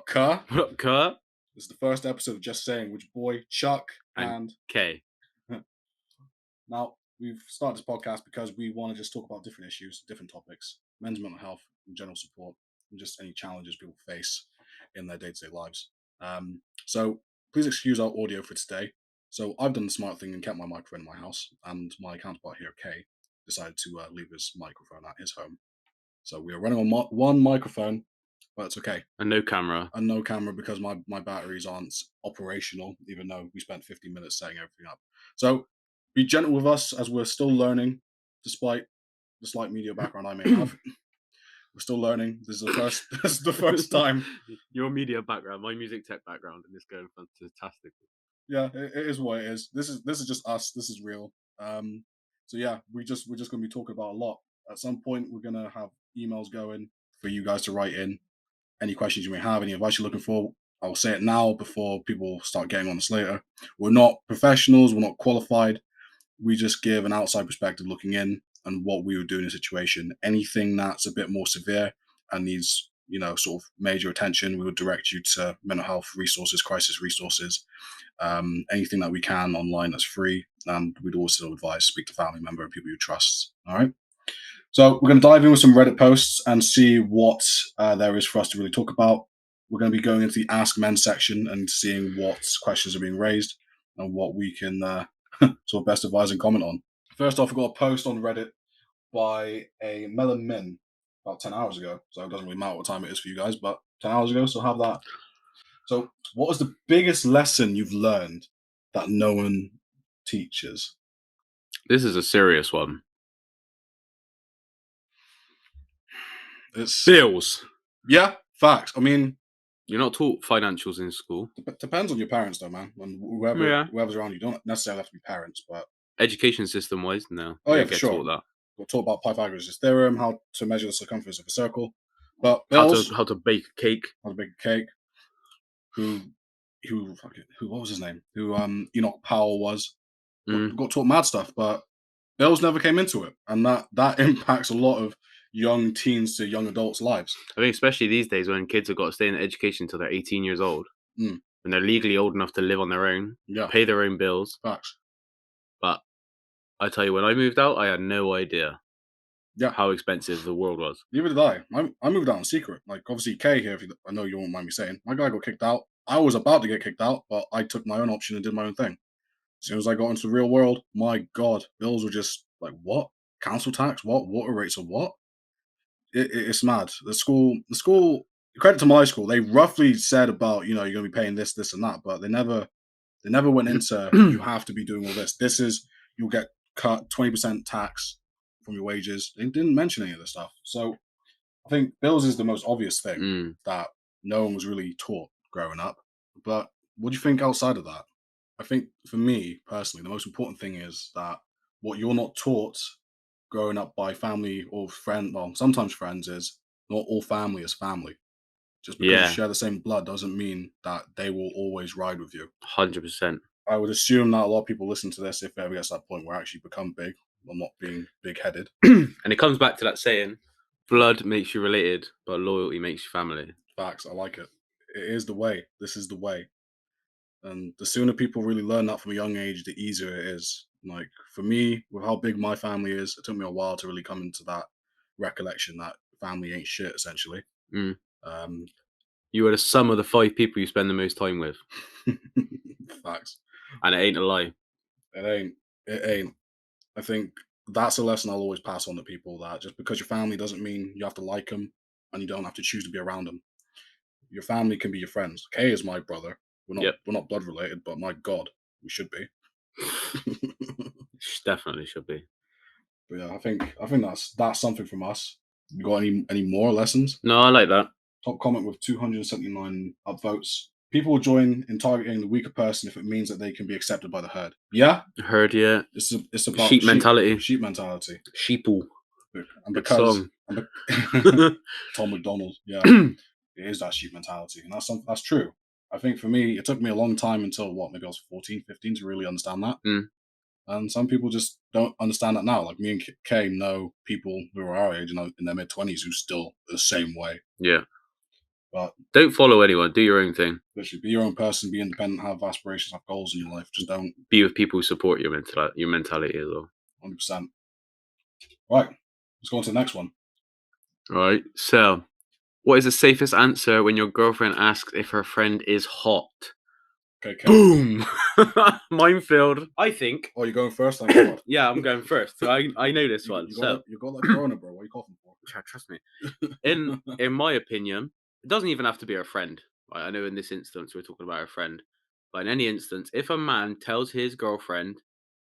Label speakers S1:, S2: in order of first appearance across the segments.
S1: Kerr?
S2: What up, Kurt?
S1: This is the first episode of Just Saying, which boy, Chuck, and
S2: K.
S1: now we've started this podcast because we want to just talk about different issues, different topics, men's mental health, and general support, and just any challenges people face in their day-to-day lives. So please excuse our audio for today. So I've done the smart thing and kept my microphone in my house, and my counterpart here, Kay, decided to leave his microphone at his home. So we are running on one microphone, but it's okay.
S2: And no camera.
S1: And no camera because my batteries aren't operational, even though we spent 15 minutes setting everything up. So be gentle with us as we're still learning, despite the slight media background I may have. We're still learning. This is the first time.
S2: Your media background, my music tech background, and it's going fantastic.
S1: Yeah, it is what it is. This is just us. This is real. So yeah, we're just gonna be talking about a lot. At some point, we're gonna have emails going for you guys to write in any questions you may have, any advice you're looking for. I'll say it now before people start getting on us later. We're not professionals. We're not qualified. We just give an outside perspective looking in and what we would do in a situation. Anything that's a bit more severe and needs, sort of major attention, we would direct you to mental health resources, crisis resources, anything that we can online that's free. And we'd also advise speak to family member and people you trust. All right. So we're going to dive in with some Reddit posts and see what there is for us to really talk about. We're going to be going into the Ask Men section and seeing what questions are being raised and what we can sort of best advise and comment on. First off, we've got a post on Reddit by a Melon Min about 10 hours ago. So it doesn't really matter what time it is for you guys, but 10 hours ago, so have that. So what was the biggest lesson you've learned that no one teaches?
S2: This is a serious one.
S1: It's
S2: bills.
S1: Yeah, facts. I mean,
S2: you're not taught financials in school.
S1: Depends on your parents, though, man. And whoever's around you, don't necessarily have to be parents, but
S2: education system wise, no.
S1: Oh yeah, for sure. Taught that. We'll talk about Pythagoras' theorem, how to measure the circumference of a circle, but bills,
S2: how to bake a cake.
S1: How to bake a cake. Who? What was his name? Who? Enoch Powell was. Got taught mad stuff, but bills never came into it, and that impacts a lot of young teens to young adults' lives.
S2: I think especially these days when kids have got to stay in education until they're 18 years old, and they're legally old enough to live on their own, pay their own bills.
S1: Facts.
S2: But I tell you, when I moved out, I had no idea how expensive the world was.
S1: Neither did I. I moved out in secret. Like, obviously, Kay here, I know you won't mind me saying, my guy got kicked out. I was about to get kicked out, but I took my own option and did my own thing. As soon as I got into the real world, my God, bills were just like, what? Council tax? What? Water rates of what? It's mad. The school, credit to my school, they roughly said about, you're going to be paying this, this, and that, but they never went into, you have to be doing all this. This is, you'll get cut 20% tax from your wages. They didn't mention any of this stuff. So I think bills is the most obvious thing that no one was really taught growing up. But what do you think outside of that? I think for me personally, the most important thing is that what you're not taught growing up by family or friend, well, sometimes friends, is not all family is family. Just because you share the same blood doesn't mean that they will always ride with you.
S2: 100%.
S1: I would assume that a lot of people listen to this if it ever gets to that point where I actually become big. I'm not being big-headed.
S2: And it comes back to that saying, blood makes you related, but loyalty makes you family.
S1: Facts. I like it. It is the way. This is the way. And the sooner people really learn that from a young age, the easier it is. Like, for me, with how big my family is, it took me a while to really come into that recollection that family ain't shit, essentially.
S2: You are the sum of the 5 people you spend the most time with.
S1: Facts.
S2: And it ain't a lie.
S1: It ain't. I think that's a lesson I'll always pass on to people, that just because your family doesn't mean you have to like them and you don't have to choose to be around them. Your family can be your friends. Kay is my brother. We're not blood related, but my God, we should be.
S2: Definitely should be.
S1: But yeah, I think that's something from us. You got any more lessons?
S2: No, I like that.
S1: Top comment with 279 upvotes. People will join in targeting the weaker person if it means that they can be accepted by the herd. Yeah?
S2: Herd, yeah.
S1: It's about
S2: sheep mentality.
S1: Sheep mentality.
S2: Sheeple.
S1: And because Tom McDonald, yeah, it is that sheep mentality. And that's true. I think for me, it took me a long time until maybe I was 14, 15 to really understand that. And some people just don't understand that now. Like me and Kay know people who are our age and in their mid-20s who still the same way.
S2: Yeah.
S1: But
S2: don't follow anyone. Do your own thing.
S1: Literally, be your own person. Be independent. Have aspirations. Have goals in your life. Just don't
S2: be with people who support your mentality as well.
S1: 100%. Right. Let's go on to the next one.
S2: All right. So, what is the safest answer when your girlfriend asks if her friend is hot?
S1: Okay.
S2: Boom! Minefield, I think.
S1: Oh, you're going first? Thank God.
S2: Yeah, I'm going first. So I know this one.
S1: You got that corona, bro. What are you coughing for?
S2: Trust me. In my opinion, it doesn't even have to be her friend. Right? I know in this instance we're talking about her friend. But in any instance, if a man tells his girlfriend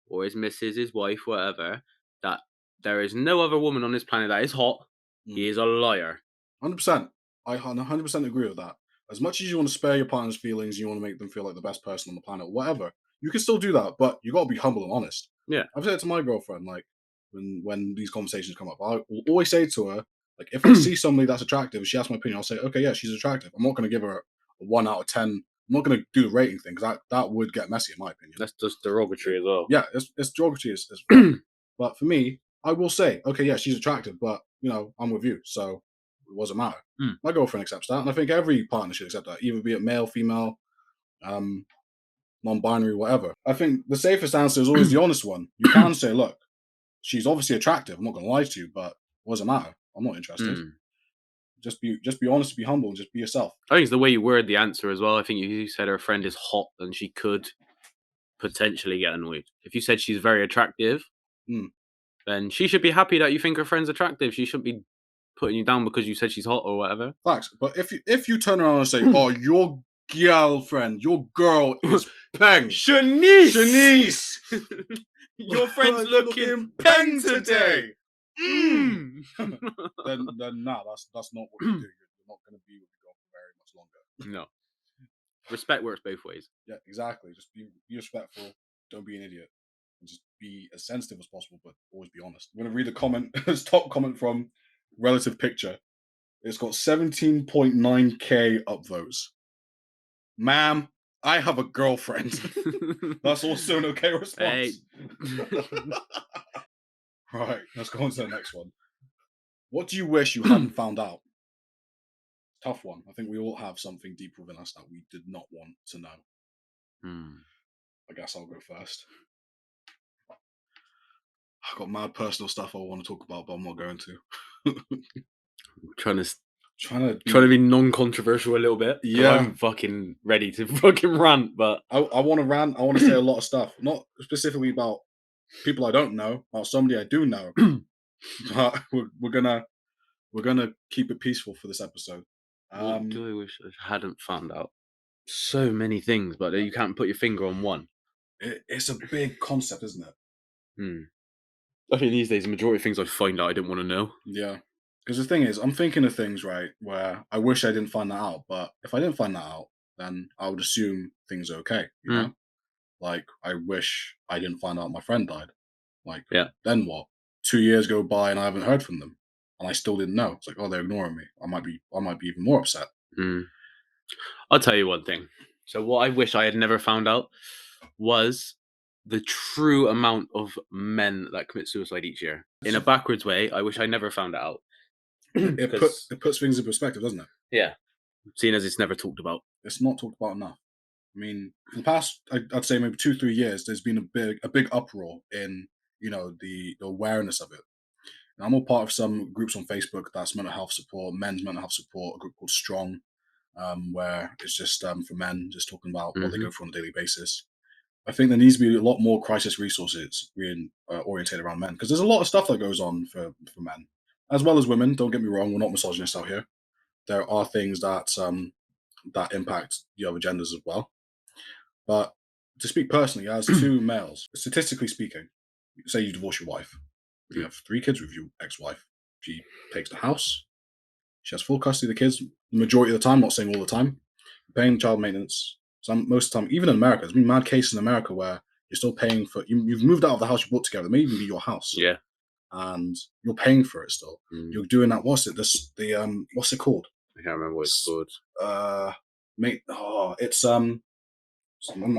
S2: or his missus, his wife, whatever, that there is no other woman on this planet that is hot, he is a liar.
S1: 100%. I 100% agree with that. As much as you want to spare your partner's feelings, you want to make them feel like the best person on the planet, whatever, you can still do that, but you got to be humble and honest.
S2: Yeah.
S1: I've said it to my girlfriend, like, when these conversations come up, I will always say to her, like, if I see somebody that's attractive, she asks my opinion, I'll say, okay, yeah, she's attractive. I'm not going to give her a 1 out of 10. I'm not going to do the rating thing, because that would get messy, in my opinion.
S2: That's just derogatory as well.
S1: Yeah, it's derogatory as but for me, I will say, okay, yeah, she's attractive, but, I'm with you, so it doesn't matter. My girlfriend accepts that, and I think every partner should accept that, either be it male, female, non-binary, whatever. I think the safest answer is always the honest one. You can say, look, she's obviously attractive. I'm not going to lie to you, but it doesn't matter. I'm not interested. Just be honest, be humble, and just be yourself.
S2: I think it's the way you word the answer as well. I think you said her friend is hot, and she could potentially get annoyed. If you said she's very attractive, then she should be happy that you think her friend's attractive. She shouldn't be putting you down because you said she's hot or whatever.
S1: Facts. But if you turn around and say, oh, your girlfriend, your girl is peng.
S2: Shanice! Your friend's looking peng today.
S1: Then nah, that's not what you do. You're not going to be with your girl for very much longer.
S2: No. Respect works both ways.
S1: Yeah, exactly. Just be respectful. Don't be an idiot. And just be as sensitive as possible, but always be honest. I'm going to read a comment. This top comment from Relative Picture. It's got 17.9k upvotes. Ma'am, I have a girlfriend. That's also an okay response. Hey. Right, let's go on to the next one. What do you wish you hadn't found out? Tough one. I think we all have something deep within us that we did not want to know. I guess I'll go first. I've got mad personal stuff I want to talk about, but I'm not going to.
S2: Trying to be non-controversial a little bit. Yeah, I'm fucking ready to fucking rant, but
S1: I want to rant. I want to say a lot of stuff, not specifically about people I don't know, about somebody I do know. But we're gonna keep it peaceful for this episode.
S2: What do I wish I hadn't found out? So many things, but you can't put your finger on one.
S1: It's a big concept, isn't it?
S2: I think these days the majority of things I find out I didn't want to know.
S1: Yeah. Because the thing is, I'm thinking of things, right, where I wish I didn't find that out. But if I didn't find that out, then I would assume things are okay, you know? Like, I wish I didn't find out my friend died. Like, then what? 2 years go by and I haven't heard from them. And I still didn't know. It's like, oh, they're ignoring me. I might be even more upset.
S2: I'll tell you one thing. So what I wish I had never found out was the true amount of men that commit suicide each year. In a backwards way, I wish I never found it out.
S1: It puts things in perspective, doesn't it?
S2: Yeah. Seeing as it's never talked about.
S1: It's not talked about enough. I mean, for the past, I'd say maybe 2-3 years, there's been a big uproar in, the awareness of it. And I'm all part of some groups on Facebook that's mental health support, men's mental health support, a group called Strong, where it's just for men, just talking about what they go through on a daily basis. I think there needs to be a lot more crisis resources orientated around men, because there's a lot of stuff that goes on for men, as well as women. Don't get me wrong, we're not misogynists out here. There are things that impact the other genders as well. But to speak personally, as 2 males, statistically speaking, say you divorce your wife, you have 3 kids with your ex-wife. She takes the house. She has full custody of the kids the majority of the time, not saying all the time, paying child maintenance. Most of the time, even in America, there's been mad cases in America where you're still paying for, you've moved out of the house you bought together, it may even be your house.
S2: Yeah.
S1: And you're paying for it still. You're doing that, what's it called?
S2: I can't remember what it's called.
S1: I'm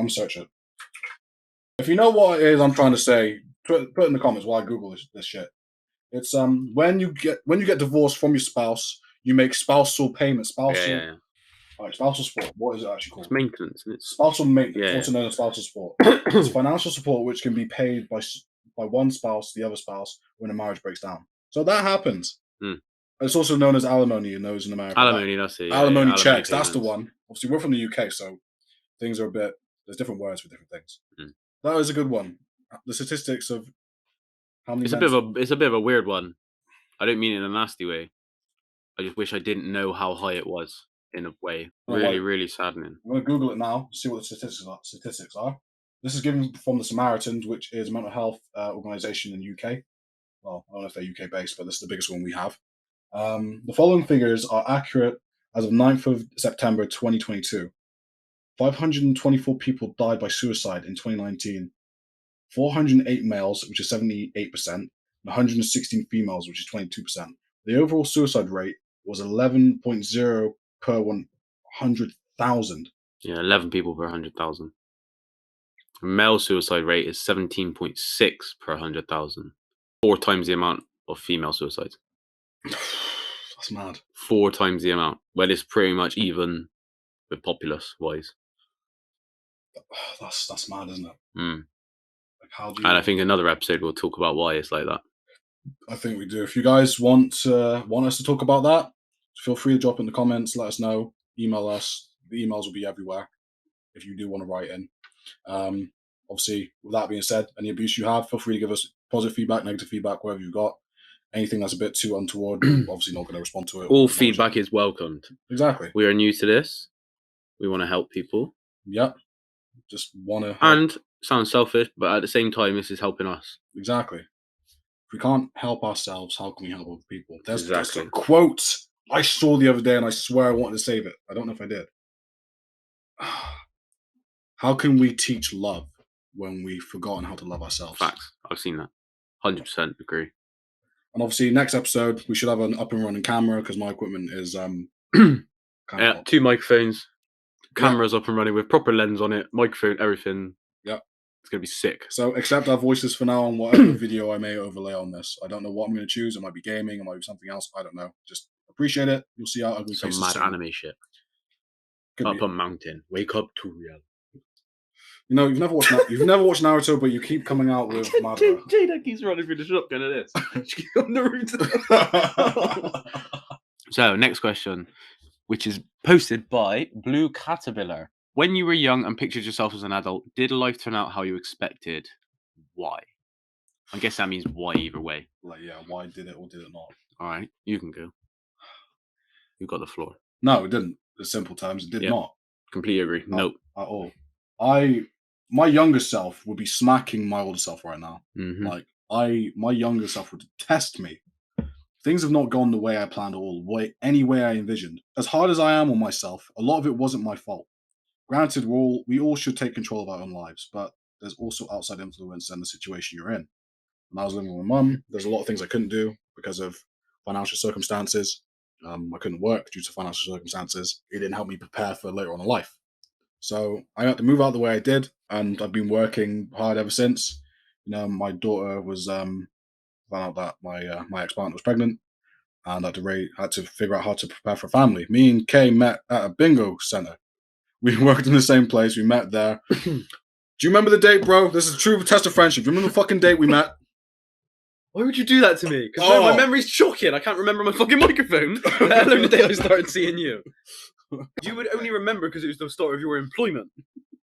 S1: searching. If you know what it is I'm trying to say, put it in the comments while I Google this shit. It's when you get divorced from your spouse, You make spousal payments,
S2: Yeah.
S1: spousal support. What is it actually
S2: It's
S1: called?
S2: maintenance, and it's
S1: Spousal maintenance.
S2: yeah.
S1: What's known as spousal support? It's financial support which can be paid by one spouse, the other spouse, when a marriage breaks down. So that happens.
S2: Mm.
S1: It's also known as alimony in those in America.
S2: Alimony, that's it. Yeah,
S1: Alimony
S2: alimony
S1: checks. That's the
S2: payments.
S1: one. Obviously, we're from the UK, so things are a bit. There's different words for different things.
S2: Mm.
S1: That is a good one. The statistics of how many
S2: It's a bit of a weird one. I don't mean it in a nasty way. I just wish I didn't know how high it was in a way. Really, really saddening.
S1: I'm going to Google it now, see what the statistics are. This is given from the Samaritans, which is a mental health organisation in the UK. Well, I don't know if they're UK based, but this is the biggest one we have. The following figures are accurate as of 9th of September 2022. 524 people died by suicide in 2019. 408 males, which is 78%, and 116 females, which is 22%. The overall suicide rate was 11.0 per 100,000.
S2: Yeah, 11 people per 100,000. Male suicide rate is 17.6 per 100,000. 4 times the amount of female suicides.
S1: That's mad.
S2: 4 times the amount. Well, it's pretty much even with populace wise.
S1: That's mad, isn't it?
S2: Mm.
S1: Like, how do you?
S2: And I think another episode we'll talk about why it's like that.
S1: I think we do. If you guys want us to talk about that, feel free to drop in the comments. Let us know. Email us. The emails will be everywhere if you do want to write in. Obviously, with that being said, any abuse you have, feel free to give us positive feedback, negative feedback, whatever you've got. Anything that's a bit too untoward, obviously not going to respond to it.
S2: All feedback is welcomed.
S1: Exactly.
S2: We are new to this. We want to help people.
S1: Yep. Just want to help.
S2: And sounds selfish, but at the same time, this is helping us.
S1: Exactly. If we can't help ourselves, how can we help other people? There's
S2: Exactly.
S1: a quote I saw the other day, and I swear I wanted to save it. I don't know if I did. How can we teach love when we've forgotten how to love ourselves?
S2: Facts. I've seen that. 100% agree.
S1: And obviously, next episode we should have an up and running camera because my equipment is
S2: yeah, 2 microphones, cameras up and running with proper lens on it, microphone, everything.
S1: Yeah,
S2: it's gonna be sick.
S1: So accept our voices for now on whatever video I may overlay on this. I don't know what I'm going to choose. It might be gaming. It might be something else. I don't know. Just appreciate it. You'll see our ugly faces.
S2: Some mad anime shit. Up a mountain. Wake up to reality.
S1: You know, you've never watched Naruto, but you keep coming out with Madara.
S2: Jada keeps running through the shotgun at this. She's on the route. So, next question, which is posted by Blue Caterpillar. When you were young and pictured yourself as an adult, did life turn out how you expected? Why? I guess that means why either way.
S1: Like, yeah, why did it or did it not?
S2: All right, you can go. You got the floor.
S1: No, it didn't. In simple terms, it did not.
S2: Completely agree. Nope.
S1: At all. My younger self would be smacking my older self right now.
S2: Mm-hmm.
S1: Like my younger self would test me. Things have not gone the way I planned or any way I envisioned. As hard as I am on myself, a lot of it wasn't my fault. Granted, we all should take control of our own lives, but there's also outside influence and the situation you're in. When I was living with my mum, there's a lot of things I couldn't do because of financial circumstances. I couldn't work due to financial circumstances. It didn't help me prepare for later on in life. So I had to move out the way I did, and I've been working hard ever since. You know, my daughter was found out that my ex-partner was pregnant, and I had to figure out how to prepare for a family. Me and Kay met at a bingo center. We worked in the same place. We met there. Do you remember the date, bro? This is a true test of friendship. Do you remember the fucking date we met?
S2: Why would you do that to me? Because my memory's shocking. I can't remember my fucking microphone. Let alone the day I started seeing you. You would only remember because it was the start of your employment.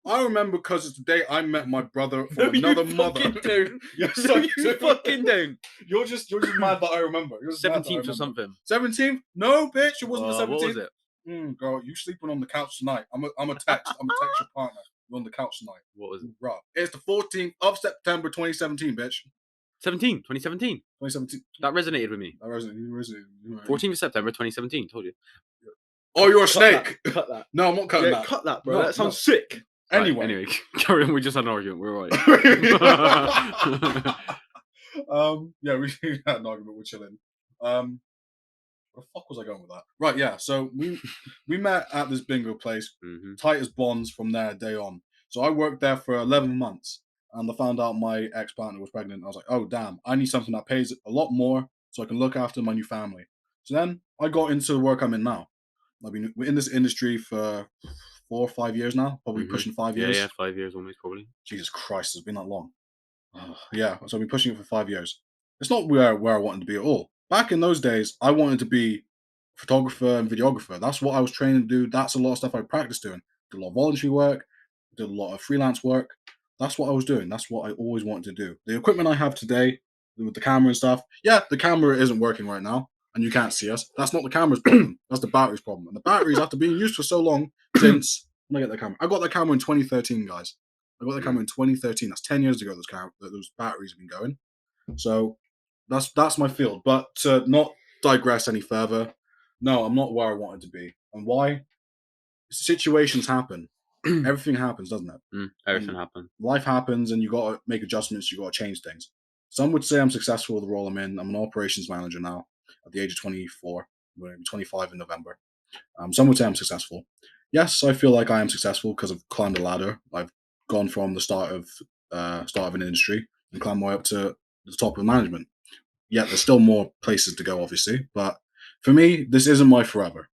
S1: I remember because it's the day I met my brother from another mother.
S2: Don't.
S1: Yes,
S2: no, you fucking don't.
S1: You're just mad that I remember.
S2: 17th or something.
S1: 17th? No, bitch, it wasn't the 17th.
S2: What was it?
S1: Girl, you sleeping on the couch tonight. I'm a text your partner. You're on the couch tonight.
S2: What was it?
S1: Bro, it's the 14th of September 2017, bitch.
S2: 2017. That resonated with me.
S1: That resonated.
S2: 14th of September 2017, told you.
S1: Oh, you're a snake.
S2: Cut that.
S1: No, I'm not cutting that.
S2: Cut that, bro. That sounds sick.
S1: Anyway,
S2: carry on. We just had an argument. We're all right.
S1: Yeah, we had an argument. We're chilling. Where the fuck was I going with that? Right, yeah. So we met at this bingo place.
S2: Mm-hmm.
S1: Tight as bonds from there day on. So I worked there for 11 months, and I found out my ex-partner was pregnant. I was like, oh damn, I need something that pays a lot more so I can look after my new family. So then I got into the work I'm in now. We're in this industry for 4 or 5 years now, probably pushing 5 years.
S2: Yeah, 5 years almost probably.
S1: Jesus Christ, it's been that long. Yeah, so I've been pushing it for 5 years. It's not where I wanted to be at all. Back in those days, I wanted to be a photographer and videographer. That's what I was trained to do. That's a lot of stuff I practiced doing. Did a lot of voluntary work, did a lot of freelance work. That's what I was doing. That's what I always wanted to do. The equipment I have today with the camera and stuff, yeah, the camera isn't working right now and you can't see us. That's not the camera's problem. That's the battery's problem. And the batteries, after being used for so long, since when I get the camera, I got the camera in 2013, guys. I got the camera in 2013. That's 10 years ago. Those batteries have been going. So that's my field. But to not digress any further, no, I'm not where I wanted to be. And why? Situations happen. Everything happens, doesn't it?
S2: Everything happens.
S1: Life happens, and you got to make adjustments. You got to change things. Some would say I'm successful with the role I'm in. I'm an operations manager now at the age of 24. I'm going to be 25 in November. Some would say I'm successful. Yes, I feel like I am successful because I've climbed a ladder. I've gone from the start of an industry and climbed my way up to the top of management. Yet there's still more places to go, obviously. But for me, this isn't my forever.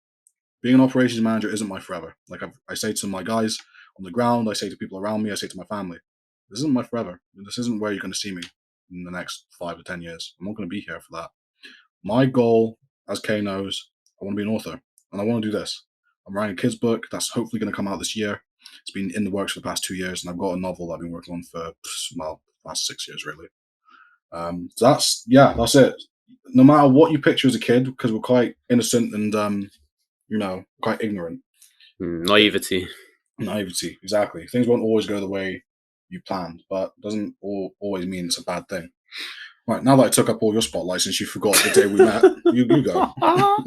S1: Being an operations manager isn't my forever. Like I say to my guys on the ground, I say to people around me, I say to my family, this isn't my forever. This isn't where you're going to see me in the next 5 to 10 years. I'm not going to be here for that. My goal, as Kay knows, I want to be an author, and I want to do this. I'm writing a kid's book that's hopefully going to come out this year. It's been in the works for the past 2 years, and I've got a novel that I've been working on for, well, the past 6 years, really. So that's it. No matter what you picture as a kid, because we're quite innocent and, quite ignorant.
S2: Naivety.
S1: Naivety, exactly. Things won't always go the way you planned, but it doesn't always mean it's a bad thing. Right, now that I took up all your spotlight since you forgot the day we met, you go.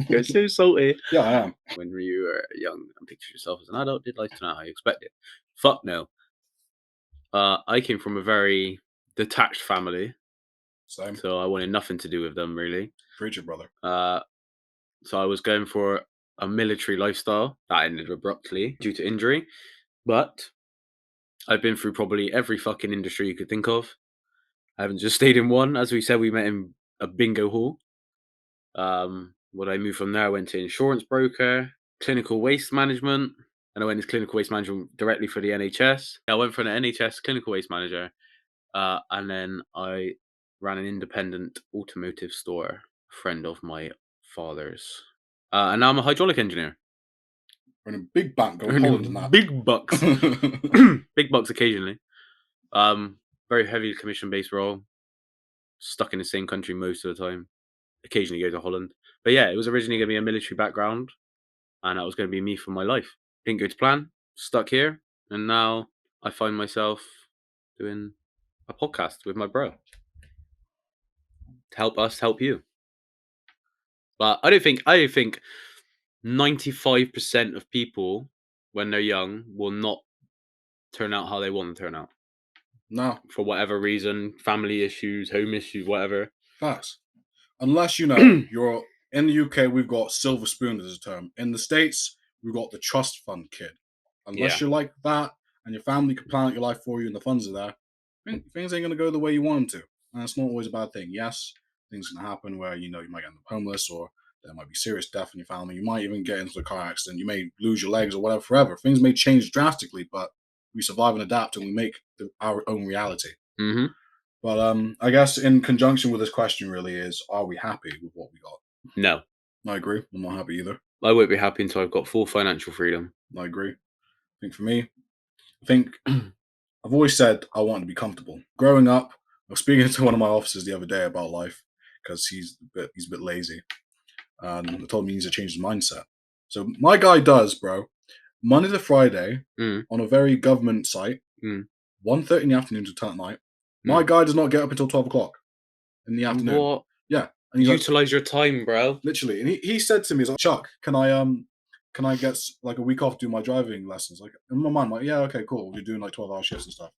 S2: You're so salty.
S1: Yeah, I am.
S2: When you were young and pictured yourself as an adult, did life turn out how you expected? Fuck no. I came from a very detached family,
S1: Same.
S2: so I wanted nothing to do with them, really.
S1: Preacher, brother.
S2: So I was going for a military lifestyle. That ended abruptly due to injury. But I've been through probably every fucking industry you could think of. I haven't just stayed in one. As we said, we met in a bingo hall. When I moved from there, I went to insurance broker, clinical waste management, and I went into clinical waste management directly for the NHS. I went for an NHS clinical waste manager, and then I ran an independent automotive store, a friend of my father's. And now I'm a hydraulic engineer.
S1: We're in a big bank going Holland and that.
S2: Big bucks. Big bucks occasionally. Very heavy commission-based role. Stuck in the same country most of the time. Occasionally go to Holland. But yeah, it was originally going to be a military background, and that was going to be me for my life. Didn't go to plan. Stuck here, and now I find myself doing a podcast with my bro to help us help you. But I don't think 95% of people when they're young will not turn out how they want to turn out.
S1: No.
S2: For whatever reason, family issues, home issues, whatever.
S1: Facts. Unless you're in the UK, we've got silver spoon as a term. In the States, we've got the trust fund kid. Unless you're like that and your family can plan out your life for you and the funds are there, things ain't gonna go the way you want them to. And it's not always a bad thing. Yes, things can happen where you might end up homeless, or there might be serious death in your family. You might even get into a car accident. You may lose your legs or whatever forever. Things may change drastically, but we survive and adapt, and we make our own reality.
S2: Mm-hmm.
S1: But I guess in conjunction with this question really is, are we happy with what we got?
S2: No.
S1: I agree. I'm not happy either.
S2: I won't be happy until I've got full financial freedom.
S1: I agree. I think for me, I've always said I want to be comfortable. Growing up, I was speaking to one of my officers the other day about life because he's a bit lazy. And he told me he needs to change his mindset. So my guy does, bro. Monday to Friday on a very government site, 1:30 in the afternoon to 10 at night. My guy does not get up until 12 o'clock in the afternoon.
S2: What?
S1: Yeah.
S2: And utilize your time, bro.
S1: Literally. And he said to me, he's like, Chuck, can I get like a week off to do my driving lessons? Like in my mind, I'm like, yeah, okay, cool. You're doing like 12-hour shifts and stuff.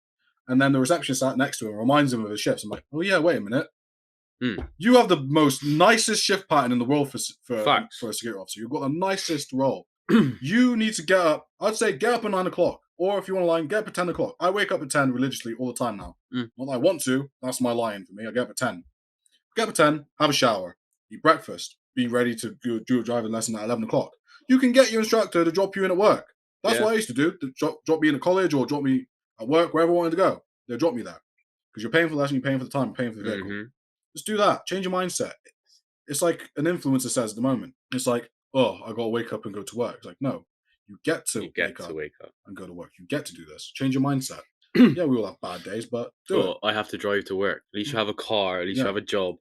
S1: And then the receptionist sat next to him reminds him of his shifts. I'm like, oh yeah, wait a minute. You have the most nicest shift pattern in the world for a security officer. You've got the nicest role. You need to get up. I'd say get up at 9 o'clock. Or if you want to lie, get up at 10 o'clock. I wake up at 10 religiously all the time now. Not that I want to. That's my lie-in for me. I get up at 10. Get up at 10, have a shower, eat breakfast, be ready to do a driving lesson at 11 o'clock. You can get your instructor to drop you in at work. That's
S2: Yeah.
S1: what I used to do. To drop me in at college or drop me at work, wherever I wanted to go. They'll drop me there because you're paying for the lesson, you're paying for the time, you're paying for the vehicle.
S2: Mhm.
S1: Just do that. Change your mindset. It's like an influencer says at the moment. It's like, oh, I got to wake up and go to work. It's like, no, you get
S2: You
S1: to
S2: get
S1: wake
S2: to
S1: up
S2: wake up.
S1: and go to work. You get to do this. Change your mindset. Yeah, we all have bad days, but do it.
S2: But I have to drive to work. At least you have a car. At least you
S1: Yeah,
S2: have a job.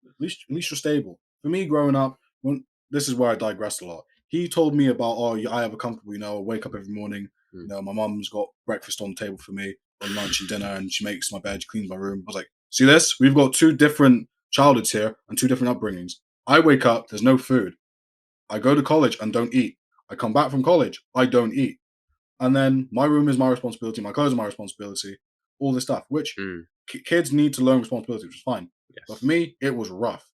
S1: at least you're stable. For me, growing up, when this is where I digressed a lot. He told me about, oh, I have a comfortable, wake up every morning.
S2: Mm.
S1: My mom's got breakfast on the table for me, on lunch and dinner, and she makes my bed, she cleans my room. I was like, see this? We've got two different childhoods here and two different upbringings. I wake up, there's no food. I go to college and don't eat. I come back from college, I don't eat. And then my room is my responsibility, my clothes are my responsibility, all this stuff, which
S2: Mm.
S1: kids need to learn responsibility, which is fine. But for
S2: Yes.
S1: me, it was rough.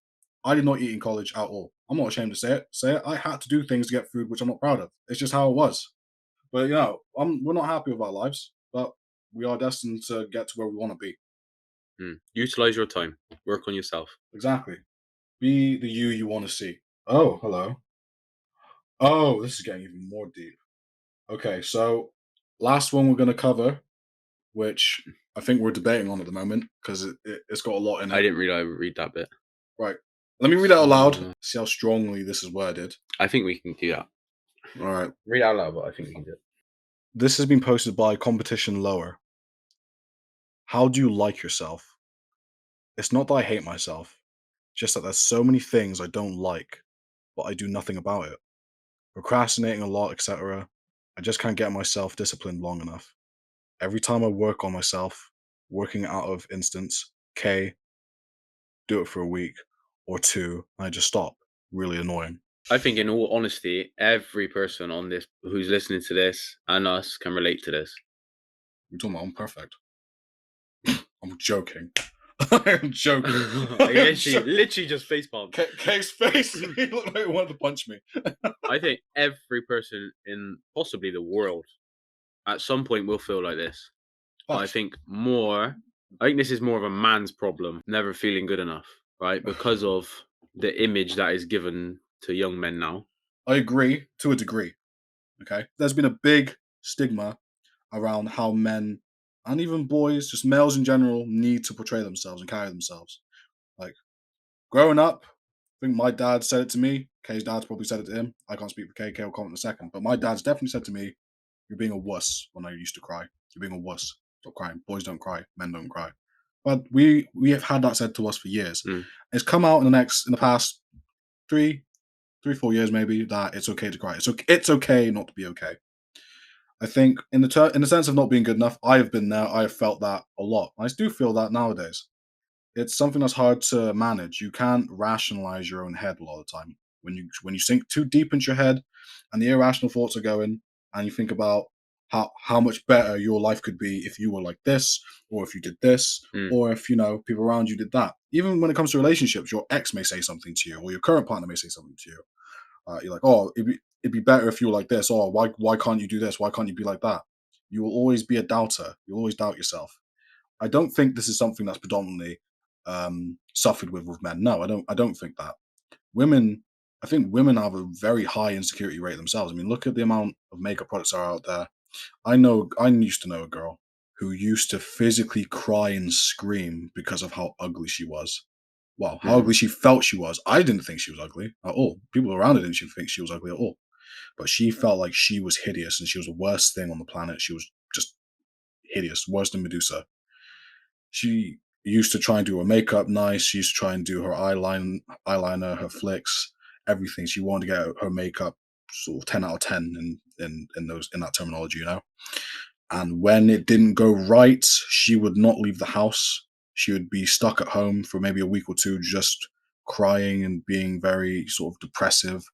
S1: I did not eat in college at all. I'm not ashamed to say it. I had to do things to get food, which I'm not proud of. It's just how it was. But we're not happy with our lives, but we are destined to get to where we want to be.
S2: Mm. Utilize your time. Work on yourself.
S1: Exactly. Be the you want to see. Oh, hello. Oh, this is getting even more deep. Okay, so last one we're going to cover, which I think we're debating on at the moment because it's got a lot in
S2: I
S1: it.
S2: didn't read that bit.
S1: Right. Let me read it out loud. See how strongly this is worded.
S2: I think we can do that.
S1: All right.
S2: Read out loud, but I think we can do it.
S1: This has been posted by Competition Lower. How do you like yourself? It's not that I hate myself, just that there's so many things I don't like, but I do nothing about it. Procrastinating a lot, etc. I just can't get myself disciplined long enough. Every time I work on myself, working out of instance, K, do it for a week or two, and I just stop. Really annoying.
S2: I think, in all honesty, every person on this who's listening to this and us can relate to this.
S1: You're talking about I'm perfect. I'm joking. I'm joking.
S2: literally just face palm.
S1: K's face. He looked like he wanted to punch me.
S2: I think every person in possibly the world at some point will feel like this. But I think this is more of a man's problem, never feeling good enough, right? Because of the image that is given to young men now.
S1: I agree to a degree. Okay. There's been a big stigma around how men and even boys, just males in general, need to portray themselves and carry themselves. Like growing up, I think my dad said it to me. K's dad's probably said it to him. I can't speak for K. K will comment in a second. But my dad's definitely said to me, "You're being a wuss." When I used to cry, "You're being a wuss. Stop crying. Boys don't cry. Men don't cry." But we have had that said to us for years.
S2: Mm.
S1: It's come out in the past 4 years maybe, that it's okay to cry. It's okay not to be okay. I think in the sense of not being good enough, I have been there. I have felt that a lot. I do feel that nowadays. It's something that's hard to manage. You can't rationalize your own head a lot of the time. When you sink too deep into your head, and the irrational thoughts are going, and you think about how much better your life could be if you were like this, or if you did this,
S2: Mm.
S1: or if people around you did that. Even when it comes to relationships, your ex may say something to you, or your current partner may say something to you. You're like, oh, it'd be better if you were like this. Oh, why can't you do this? Why can't you be like that? You will always be a doubter. You'll always doubt yourself. I don't think this is something that's predominantly suffered with men. No, I don't think that. Women, I think women have a very high insecurity rate themselves. I mean, look at the amount of makeup products that are out there. I used to know a girl who used to physically cry and scream because of how ugly she was. Well, how ugly she felt she was. I didn't think she was ugly at all. People around her didn't think she was ugly at all. But she felt like she was hideous and she was the worst thing on the planet. She was just hideous, worse than Medusa. She used to try and do her makeup nice. She used to try and do her eyeliner, her flicks, everything. She wanted to get her makeup sort of 10 out of 10 in that terminology, And when it didn't go right, she would not leave the house. She would be stuck at home for maybe a week or two, just crying and being very sort of depressive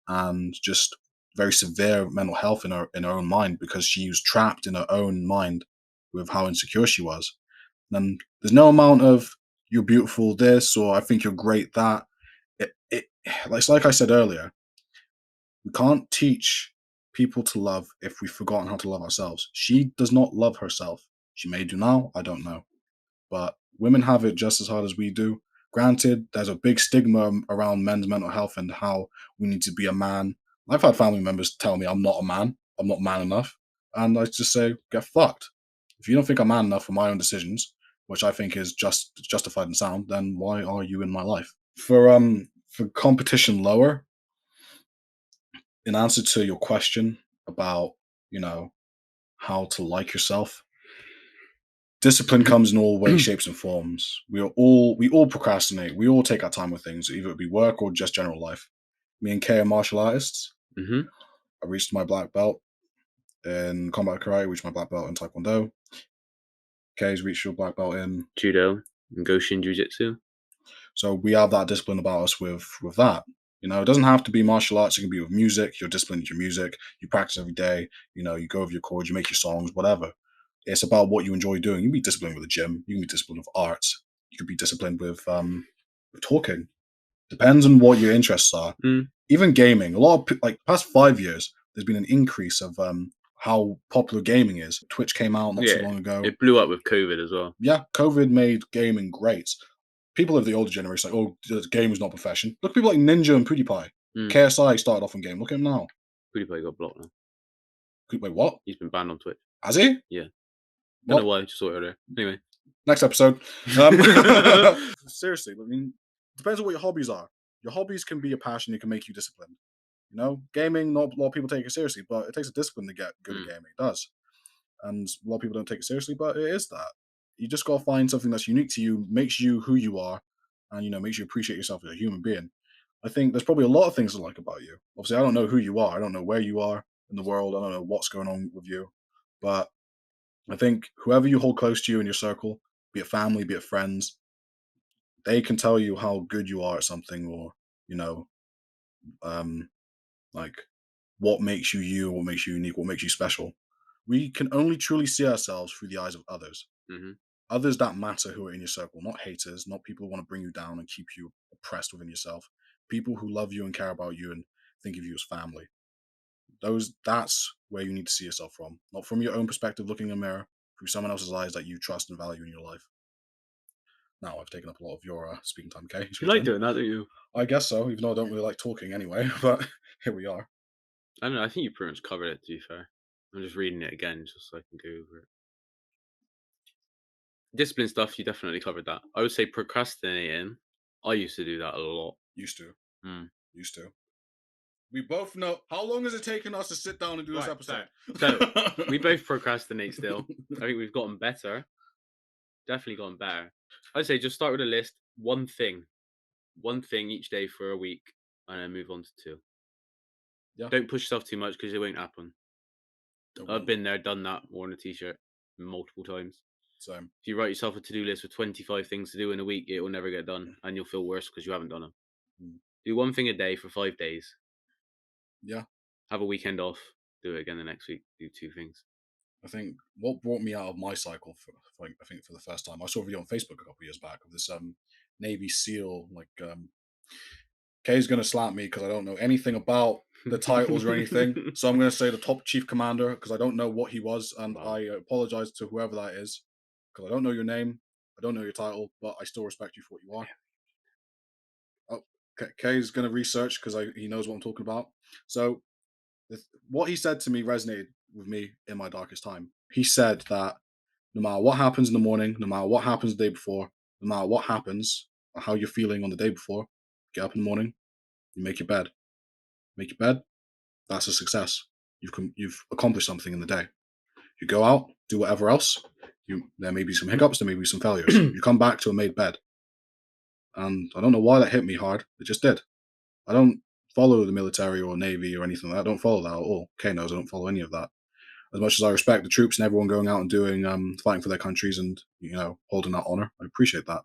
S1: and just very severe mental health in her own mind, because she was trapped in her own mind with how insecure she was. And there's no amount of "you're beautiful" this, or "I think you're great" that. It's like I said earlier, we can't teach people to love if we've forgotten how to love ourselves. She does not love herself. She may do now, I don't know. But women have it just as hard as we do. Granted, there's a big stigma around men's mental health and how we need to be a man. I've had family members tell me I'm not a man, I'm not man enough. And I just say, get fucked. If you don't think I'm man enough for my own decisions, which I think is justified and sound, then why are you in my life? For competition lower, in answer to your question about, you know, how to like yourself, discipline comes in all ways, shapes, and forms. We all procrastinate. We all take our time with things, either it be work or just general life. Me and Kay are martial artists.
S2: Mm-hmm.
S1: I reached my black belt in combat karate, reached my black belt in taekwondo. Kay's reached your black belt in.
S2: Judo and Goshin Jiu-Jitsu.
S1: So we have that discipline about us with that. You know, it doesn't have to be martial arts. It can be with music. You're disciplined with your music. You practice every day. You know, you go over your chords. You make your songs, whatever. It's about what you enjoy doing. You can be disciplined with the gym. You can be disciplined with arts. You could be disciplined with talking. Depends on what your interests are.
S2: Mm.
S1: Even gaming. A lot of like past 5 years, there's been an increase of how popular gaming is. Twitch came out not too long ago.
S2: It blew up with COVID as well.
S1: Yeah, COVID made gaming great. People of the older generation like, oh, the game is not profession. Look at people like Ninja and PewDiePie. KSI started off in game. Look at him now.
S2: PewDiePie got blocked now.
S1: Wait, what?
S2: He's been banned on Twitch.
S1: Has he?
S2: Yeah. Don't know why. Just saw it earlier. Anyway.
S1: Next episode. Seriously, I mean, it depends on what your hobbies are. Your hobbies can be a passion. It can make you disciplined. You know, gaming, not a lot of people take it seriously, but it takes a discipline to get good at gaming. It does. And a lot of people don't take it seriously, but it is that. You just got to find something that's unique to you, makes you who you are, and, you know, makes you appreciate yourself as a human being. I think there's probably a lot of things I like about you. Obviously, I don't know who you are. I don't know where you are in the world. I don't know what's going on with you. But I think whoever you hold close to you in your circle, be it family, be it friends, they can tell you how good you are at something, or, you know, like what makes you you, what makes you unique, what makes you special. We can only truly see ourselves through the eyes of others.
S2: Mm-hmm. Others
S1: that matter who are in your circle, not haters, not people who want to bring you down and keep you oppressed within yourself. People who love you and care about you and think of you as family. That's where you need to see yourself from. Not from your own perspective looking in a mirror, through someone else's eyes that you trust and value in your life. Now I've taken up a lot of your speaking time, Kay.
S2: You like doing that, don't you?
S1: I guess so, even though I don't really like talking anyway, but here we are.
S2: I don't know, I think you pretty much covered it, to be fair. I'm just reading it again just so I can go over it. Discipline stuff, you definitely covered that. I would say procrastinating. I used to do that a lot.
S1: Used to. We both know. How long has it taken us to sit down and do this episode?
S2: So we both procrastinate still. I think we've gotten better. Definitely gotten better. I'd say just start with a list. One thing each day for a week, and then move on to 2. Yeah. Don't push yourself too much because it won't happen. I've been there, done that, worn a t-shirt multiple times.
S1: Same.
S2: If you write yourself a to-do list with 25 things to do in a week, it will never get done, and you'll feel worse because you haven't done them. Do one thing a day for 5 days.
S1: Yeah.
S2: Have a weekend off. Do it again the next week. Do 2 things.
S1: I think what brought me out of my cycle for the first time, I saw a video on Facebook a couple of years back of this Navy SEAL, like Kay's gonna slap me because I don't know anything about the titles or anything. So I'm gonna say the top chief commander because I don't know what he was, and I apologize to whoever that is because I don't know your name, I don't know your title, but I still respect you for what you are. Oh, Kay's gonna research because he knows what I'm talking about. So what he said to me resonated with me in my darkest time. He said that no matter what happens in the morning, no matter what happens the day before, no matter what happens or how you're feeling on the day before, get up in the morning, you make your bed. Make your bed, that's a success. You've accomplished something in the day. You go out, do whatever else. There may be some hiccups, there may be some failures. You come back to a made bed. And I don't know why that hit me hard. It just did. I don't follow the military or Navy or anything like that. I don't follow that at all. Kay knows I don't follow any of that. As much as I respect the troops and everyone going out and doing fighting for their countries and, you know, holding that honor, I appreciate that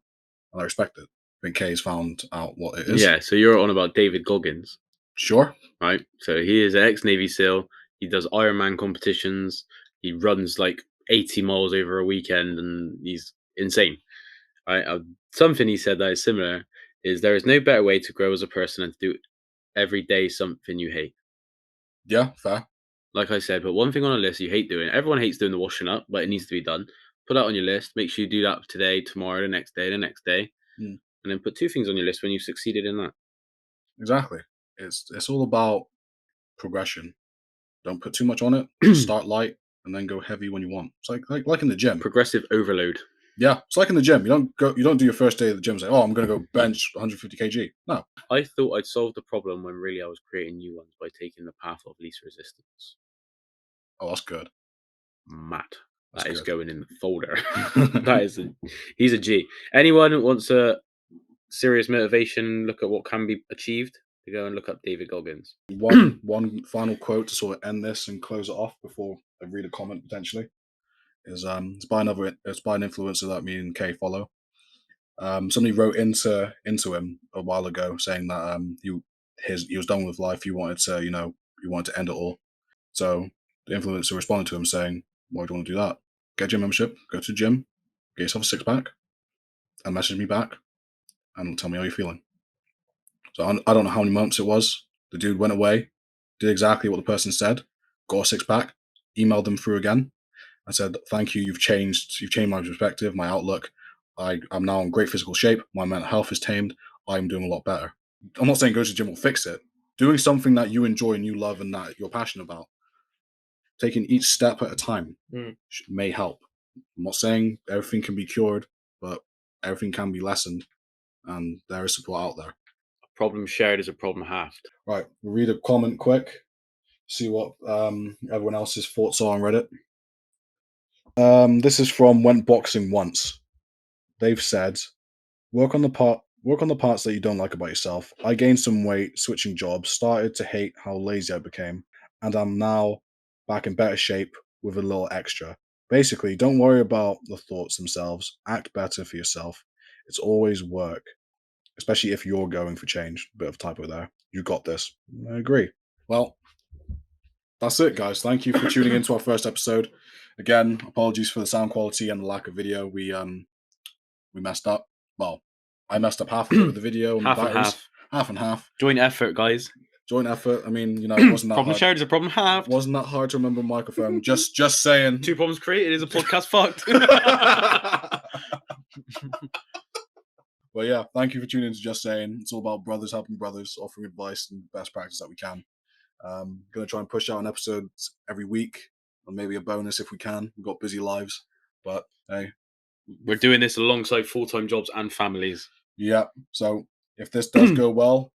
S1: and I respect it. I think Kay's found out what it is.
S2: Yeah, so you're on about David Goggins.
S1: Sure.
S2: Right. So he is an ex-Navy SEAL. He does Ironman competitions. He runs like 80 miles over a weekend, and he's insane. Right. Something he said that is similar is there is no better way to grow as a person than to do every day something you hate.
S1: Yeah, fair.
S2: Like I said, but one thing on a list you hate doing. Everyone hates doing the washing up, but it needs to be done. Put that on your list. Make sure you do that today, tomorrow, the next day, the next day. and then put 2 things on your list when you've succeeded in that.
S1: Exactly. It's all about progression. Don't put too much on it. Just start light and then go heavy when you want. It's like in the gym.
S2: Progressive overload.
S1: Yeah, it's like in the gym. You don't do your first day at the gym and say, "Oh, I'm going to go bench 150 kg." No.
S2: I thought I'd solved the problem when really I was creating new ones by taking the path of least resistance.
S1: Oh, that's good.
S2: Matt.
S1: That's
S2: That is
S1: good.
S2: going in the folder. He's a G. Anyone wants a serious motivation, look at what can be achieved, to go and look up David Goggins.
S1: One final quote to sort of end this and close it off before I read a comment potentially is it's by an influencer that me and Kay follow. Somebody wrote into him a while ago saying that he was done with life. He wanted to end it all. So the influencer responded to him saying, "Why do you want to do that? Get a gym membership, go to the gym, get yourself a 6-pack, and message me back and tell me how you're feeling." So I don't know how many months it was. The dude went away, did exactly what the person said, got a 6-pack, emailed them through again, and said, "Thank you. You've changed my perspective, my outlook. I'm now in great physical shape. My mental health is tamed. I'm doing a lot better." I'm not saying go to the gym will fix it. Doing something that you enjoy and you love and that you're passionate about, taking each step at a time may help. I'm not saying everything can be cured, but everything can be lessened, and there is support out there.
S2: A problem shared is a problem halved.
S1: Right, we'll read a comment quick, see what everyone else's thoughts are on Reddit. This is from Went Boxing Once. They've said, work on the parts that you don't like about yourself. I gained some weight, switching jobs, started to hate how lazy I became, and I'm now back in better shape with a little extra. Basically, don't worry about the thoughts themselves. Act better for yourself. It's always work, especially if you're going for change. Bit of typo there. You got this. I agree. Well, that's it, guys. Thank you for tuning into our first episode. Again, apologies for the sound quality and the lack of video. We messed up. Well, I messed up half of it with the video and
S2: Half
S1: the
S2: and
S1: batteries.
S2: half.
S1: Half and half.
S2: Joint effort, guys.
S1: Joint effort. I mean, it wasn't that
S2: Problem
S1: hard.
S2: shared is a problem halved.
S1: Wasn't that hard to remember microphone. Just saying.
S2: 2 problems created is a podcast fucked.
S1: Well, yeah, thank you for tuning in to Just Saying. It's all about brothers helping brothers, offering advice and best practice that we can. Going to try and push out an episode every week, or maybe a bonus if we can. We've got busy lives, but hey.
S2: We're doing this alongside full-time jobs and families.
S1: Yeah, so if this does go well,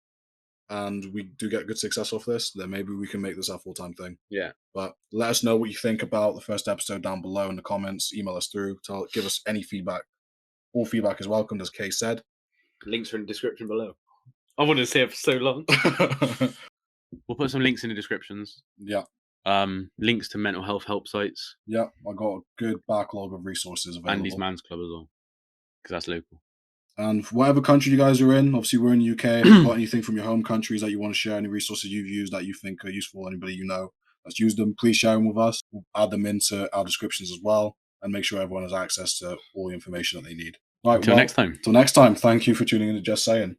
S1: and we do get good success off this, then maybe we can make this our full-time thing.
S2: Yeah.
S1: But let us know what you think about the first episode down below in the comments. Email us through. Give us any feedback. All feedback is welcomed, as Kay said.
S2: Links are in the description below. I wanted to say it for so long. We'll put some links in the descriptions.
S1: Yeah.
S2: Links to mental health help sites.
S1: Yeah, I got a good backlog of resources available.
S2: Andy's Man's Club as well, because that's local.
S1: And whatever country you guys are in, obviously we're in the UK. If you've got anything from your home countries that you want to share, any resources you've used that you think are useful, anybody you know that's used them, please share them with us. We'll add them into our descriptions as well and make sure everyone has access to all the information that they need. Right,
S2: Until next time.
S1: Till next time, thank you for tuning in to Just Saying.